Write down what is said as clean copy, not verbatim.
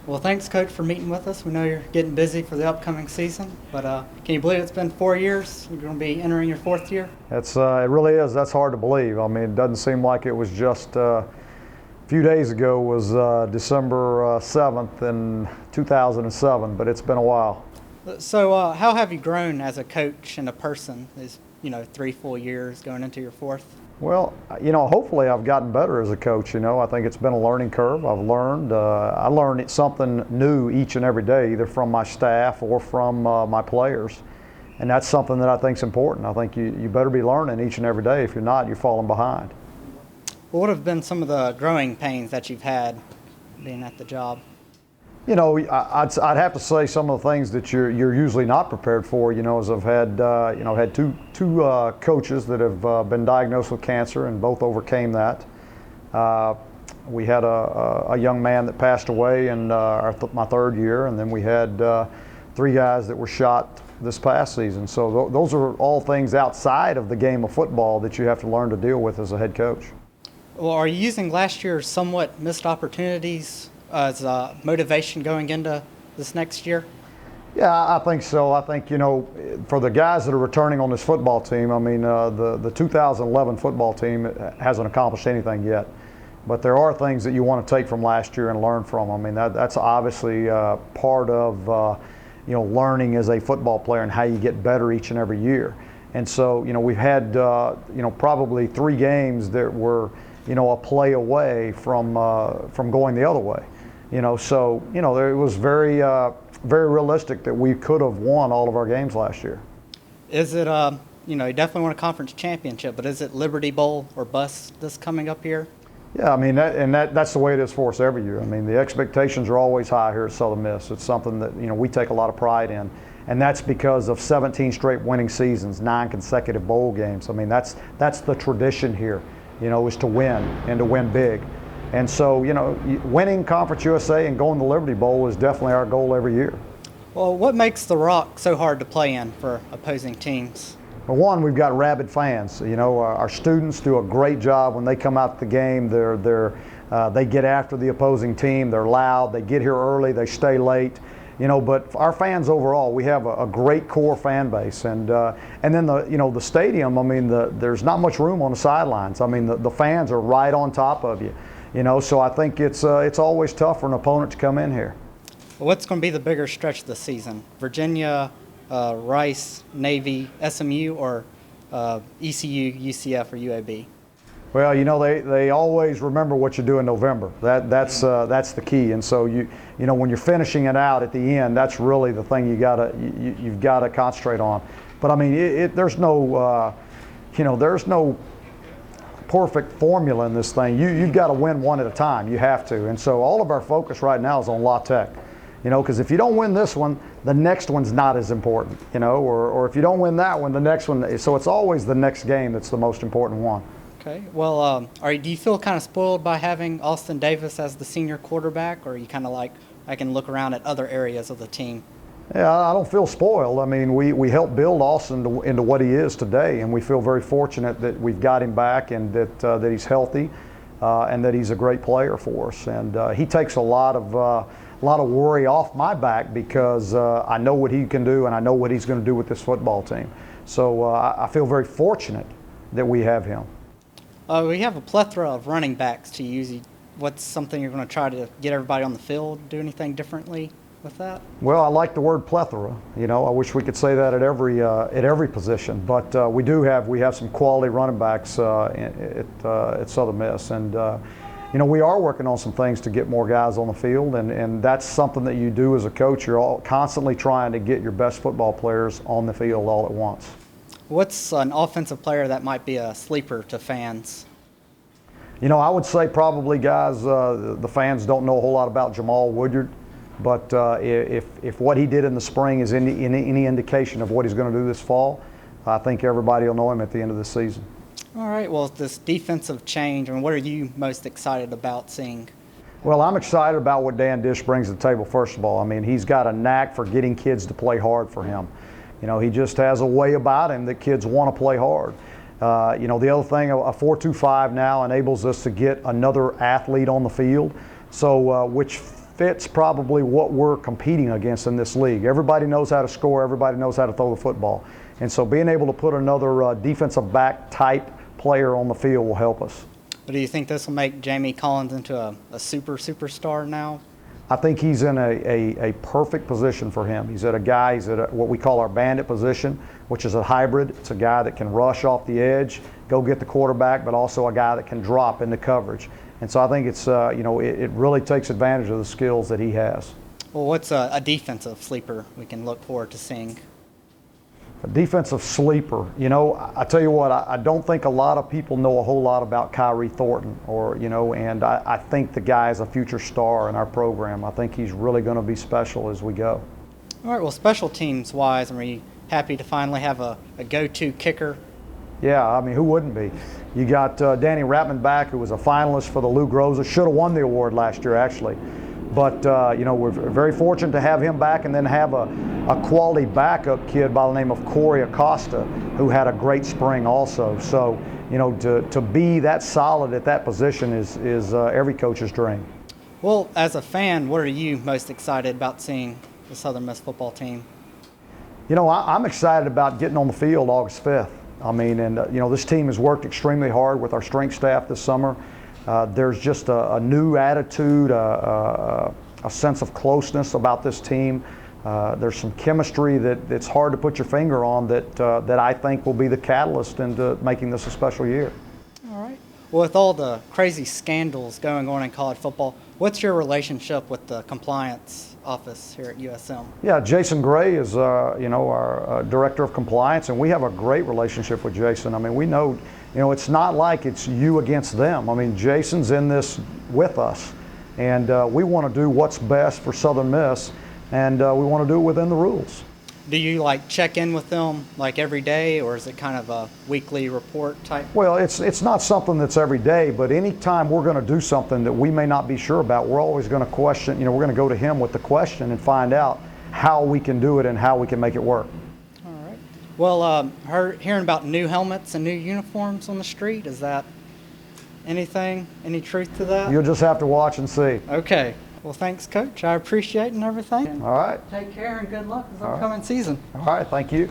Well, thanks, Coach, for meeting with us. We know you're getting busy for the upcoming season, but can you believe it's been 4 years? You're going to be entering your fourth year? It really is. That's hard to believe. I mean, it doesn't seem like it was just a few days ago was December 7th in 2007, but it's been a while. So, how have you grown as a coach and a person? Is 3 full years going into your fourth? Well, hopefully I've gotten better as a coach. I think it's been a learning curve. I learn something new each and every day, either from my staff or from my players. And that's something that I think is important. I think you better be learning each and every day. If you're not, you're falling behind. What have been some of the growing pains that you've had being at the job? I'd have to say some of the things that you're usually not prepared for. As I've had two coaches that have been diagnosed with cancer, and both overcame that. We had a young man that passed away in my third year, and then we had 3 guys that were shot this past season. So those are all things outside of the game of football that you have to learn to deal with as a head coach. Well, are you using last year's somewhat missed opportunities as motivation going into this next year? Yeah, I think so. I think, for the guys that are returning on this football team, I mean, the 2011 football team hasn't accomplished anything yet. But there are things that you want to take from last year and learn from. I mean, that's obviously part of, learning as a football player and how you get better each and every year. And so, we've had, probably 3 games that were, a play away from going the other way. It was very realistic that we could have won all of our games last year. Is it, you definitely won a conference championship, but is it Liberty Bowl or bust this coming up here? Yeah, I mean, that's the way it is for us every year. I mean, the expectations are always high here at Southern Miss. It's something that, we take a lot of pride in. And that's because of 17 straight winning seasons, 9 consecutive bowl games. I mean, that's the tradition here, is to win and to win big. And so, winning Conference USA and going to Liberty Bowl is definitely our goal every year. Well, what makes the Rock so hard to play in for opposing teams? For one, we've got rabid fans. Our students do a great job when they come out to the game. They get after the opposing team. They're loud. They get here early. They stay late. But our fans overall, we have a great core fan base, and then the stadium. I mean, there's not much room on the sidelines. I mean, the fans are right on top of you. So I think it's always tough for an opponent to come in here. What's going to be the bigger stretch of the season? Virginia, Rice, Navy, SMU, or ECU, UCF, or UAB? Well, they always remember what you do in November. That's the key. And so when you're finishing it out at the end, that's really the thing you've got to concentrate on. But I mean, there's no perfect formula in this thing. You've got to win one at a time. You have to. And so all of our focus right now is on La Tech. Because if you don't win this one, the next one's not as important. Or if you don't win that one, the next one. So it's always the next game that's the most important one. Okay. Well, do you feel kind of spoiled by having Austin Davis as the senior quarterback, or are you kind of like, I can look around at other areas of the team? Yeah, I don't feel spoiled. I mean, we helped build Austin into what he is today, and we feel very fortunate that we've got him back and that he's healthy, and that he's a great player for us. And he takes a lot of worry off my back because I know what he can do and I know what he's going to do with this football team. So I feel very fortunate that we have him. We have a plethora of running backs to use. What's something you're going to try to get everybody on the field? Do anything differently with that? Well, I like the word plethora. I wish we could say that at every position. But we have some quality running backs at Southern Miss, and we are working on some things to get more guys on the field, and that's something that you do as a coach. You're constantly trying to get your best football players on the field all at once. What's an offensive player that might be a sleeper to fans? I would say probably guys, the fans don't know a whole lot about Jamal Woodyard, but if what he did in the spring is any indication of what he's going to do this fall, I think everybody will know him at the end of the season. All right, well, this defensive change, what are you most excited about seeing? Well, I'm excited about what Dan Dish brings to the table, first of all. I mean, he's got a knack for getting kids to play hard for him. He just has a way about him that kids want to play hard. The other thing, a 4-2-5 now enables us to get another athlete on the field, so which fits probably what we're competing against in this league. Everybody knows how to score, everybody knows how to throw the football. And so being able to put another defensive back type player on the field will help us. But do you think this will make Jamie Collins into a superstar now? I think he's in a perfect position for him. He's at what we call our bandit position, which is a hybrid. It's a guy that can rush off the edge, go get the quarterback, but also a guy that can drop into coverage. And so I think it's, it really takes advantage of the skills that he has. Well, what's a defensive sleeper we can look forward to seeing? A defensive sleeper. I tell you what, I don't think a lot of people know a whole lot about Kyrie Thornton, and I think the guy is a future star in our program. I think he's really going to be special as we go. All right, well, special teams wise, are you happy to finally have a go-to kicker? Yeah, I mean, who wouldn't be? You got Danny Ratman back, who was a finalist for the Lou Groza. Should have won the award last year, actually. But, we're very fortunate to have him back and then have a quality backup kid by the name of Corey Acosta, who had a great spring also. So, to be that solid at that position is every coach's dream. Well, as a fan, what are you most excited about seeing the Southern Miss football team? I'm excited about getting on the field August 5th. I mean, and this team has worked extremely hard with our strength staff this summer. There's just a new attitude, a sense of closeness about this team. There's some chemistry that's hard to put your finger on that I think will be the catalyst into making this a special year. All right. Well, with all the crazy scandals going on in college football, what's your relationship with the compliance office here at USM? Yeah, Jason Gray is our director of compliance, and we have a great relationship with Jason. I mean, we know, it's not like it's you against them. I mean, Jason's in this with us, and we want to do what's best for Southern Miss, and we want to do it within the rules. Do you check in with them every day, or is it kind of a weekly report type? Well, it's not something that's every day, but anytime we're going to do something that we may not be sure about, we're always going to question, we're going to go to him with the question and find out how we can do it and how we can make it work. All right. Well, hearing about new helmets and new uniforms on the street, is that any truth to that? You'll just have to watch and see. Okay. Well, thanks, Coach. I appreciate it and everything. All right. Take care and good luck this upcoming season. All right. Thank you.